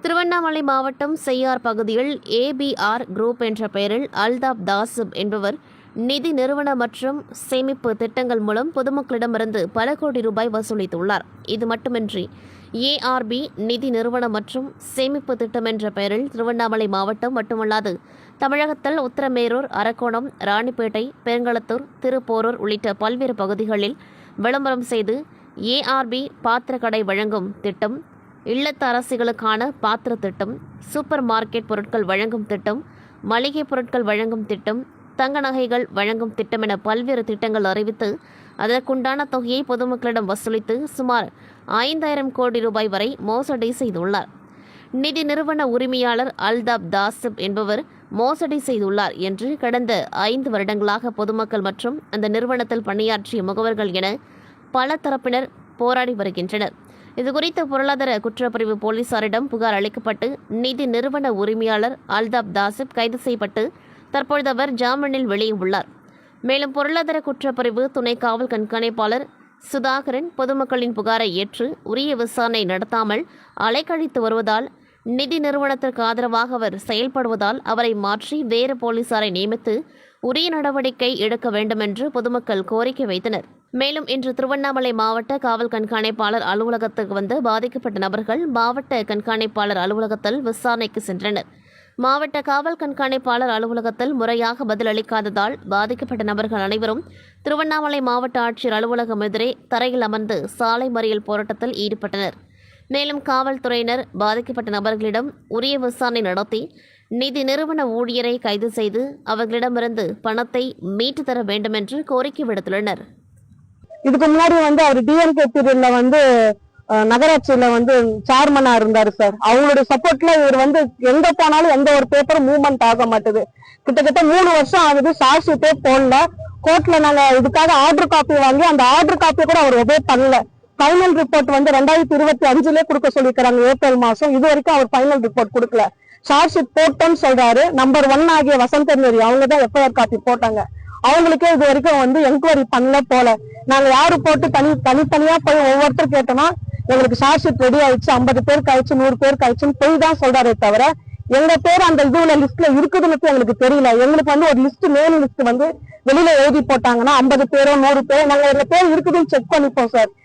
திருவண்ணாமலை மாவட்டம் செய்யார் பகுதியில் APR group என்ற பெயரில் அல்தாப் தாசிப் என்பவர் நிதி நிறுவன மற்றும் சேமிப்பு திட்டங்கள் மூலம் பொதுமக்களிடமிருந்து பல கோடி ரூபாய் வசூலித்துள்ளார். இது மட்டுமின்றி ஏஆர்பி நிதி நிறுவனம் மற்றும் சேமிப்பு திட்டம் என்ற பெயரில் திருவண்ணாமலை மாவட்டம் மட்டுமல்லாது தமிழகத்தில் உத்தரமேரூர், அரக்கோணம், ராணிப்பேட்டை, பெருங்களத்தூர், திருப்போரூர் உள்ளிட்ட பல்வேறு பகுதிகளில் விளம்பரம் செய்து ஏஆர்பி பாத்திரக்கடை வழங்கும் திட்டம், இல்லத்து அரசிகளுக்கான பாத்திர திட்டம், சூப்பர் மார்க்கெட் பொருட்கள் வழங்கும் திட்டம், மளிகை பொருட்கள் வழங்கும் திட்டம், தங்க நகைகள் வழங்கும் திட்டம் என பல்வேறு திட்டங்கள் அறிவித்து அதற்குண்டான தொகையை பொதுமக்களிடம் வசூலித்து சுமார் 5000 கோடி ரூபாய் வரை மோசடி செய்துள்ளார். நிதி நிறுவன உரிமையாளர் அல்தாப் தாசிப் என்பவர் மோசடி செய்துள்ளார் என்று கடந்த 5 வருடங்களாக பொதுமக்கள் மற்றும் அந்த நிறுவனத்தில் பணியாற்றிய முகவர்கள் என பல தரப்பினர் போராடி வருகின்றனர். இதுகுறித்து பொருளாதார குற்றப்பிரிவு போலீசாரிடம் புகார் அளிக்கப்பட்டு நிதி நிறுவன உரிமையாளர் அல்தாப் தாசிப் கைது செய்யப்பட்டு தற்பொழுது அவர் ஜாமீனில் வெளியே உள்ளார். மேலும் பொருளாதார குற்றப்பிரிவு துணை காவல் கண்காணிப்பாளர் சுதாகரன் பொதுமக்களின் புகாரை ஏற்று உரிய விசாரணை நடத்தாமல் அலைக்கழித்து வருவதால், நிதி நிறுவனத்திற்கு ஆதரவாக அவர் செயல்படுவதால் அவரை மாற்றி வேறு போலீசாரை நியமித்து உரிய நடவடிக்கை எடுக்க வேண்டும் என்று பொதுமக்கள் கோரிக்கை வைத்தனர். மேலும் இன்று திருவண்ணாமலை மாவட்ட காவல் கண்காணிப்பாளர் அலுவலகத்துக்கு வந்து பாதிக்கப்பட்ட நபர்கள் மாவட்ட கண்காணிப்பாளர் அலுவலகத்தில் விசாரணைக்கு சென்றனர். மாவட்ட காவல் கண்காணிப்பாளர் அலுவலகத்தில் முறையாக பதிலளிக்காததால் பாதிக்கப்பட்ட நபர்கள் அனைவரும் திருவண்ணாமலை மாவட்ட ஆட்சியர் அலுவலகம் எதிரே தரையில் அமர்ந்து சாலை மறியல் போராட்டத்தில் ஈடுபட்டனர். மேலும் காவல்துறையினர் பாதிக்கப்பட்ட நபர்களிடம் உரிய விசாரணை நடத்தி நிதி நிறுவன ஊழியரை கைது செய்து அவர்களிடமிருந்து பணத்தை மீட்டு தர வேண்டும் என்று கோரிக்கை விடுத்துள்ளனர். இதுக்கு முன்னாடி அவர் டிஎம்கே பீரியட்ல நகராட்சியில சேர்மனா இருந்தாரு சார். அவங்களுடைய சப்போர்ட்ல இவர் எங்க போனாலும் எந்த ஒரு பேப்பரும் மூவ்மெண்ட் ஆக மாட்டுது. கிட்டத்தட்ட 3 வருஷம் ஆகுது, சார்ஜ் ஷீட்டே போடல. கோர்ட்ல நாங்க இதுக்காக ஆர்டர் காப்பி வாங்கி அந்த ஆர்டர் காப்பி கூட அவர் ஒபே பண்ணல. ஃபைனல் ரிப்போர்ட் 2025 கொடுக்க சொல்லிருக்காங்க ஏப்ரல் மாசம். இது வரைக்கும் அவர் ஃபைனல் ரிப்போர்ட் கொடுக்கல. சார்ஜ் ஷீட் போட்டோம்னு சொல்றாரு. நம்பர் 1 ஆகிய வசந்தநேரி அவங்க தான் எஃப்ஐஆர் காப்பி போட்டாங்க. அவங்களுக்கே இது வரைக்கும் என்கொயரி பண்ணல போல. நாங்க யாரு போட்டு தனித்தனியா போய் ஒவ்வொருத்தர் கேட்டோம்னா எங்களுக்கு சார்ஜ் ஷீட் ரெடி ஆயிடுச்சு, 50 பேருக்கு ஆயிடுச்சு, 100 பேருக்கு ஆயிடுச்சுன்னு போய் தான் சொல்றாரே தவிர எங்க பேர் அந்த இதுல லிஸ்ட்ல இருக்குதுன்னு எங்களுக்கு தெரியல. எங்களுக்கு ஒரு லிஸ்ட் மெயின் லிஸ்ட் வெளியில எழுதி போட்டாங்கன்னா 50 பேரோ 100 பேரோ நாங்க எங்க பேர் இருக்குதுன்னு செக் பண்ணிப்போம் சார்.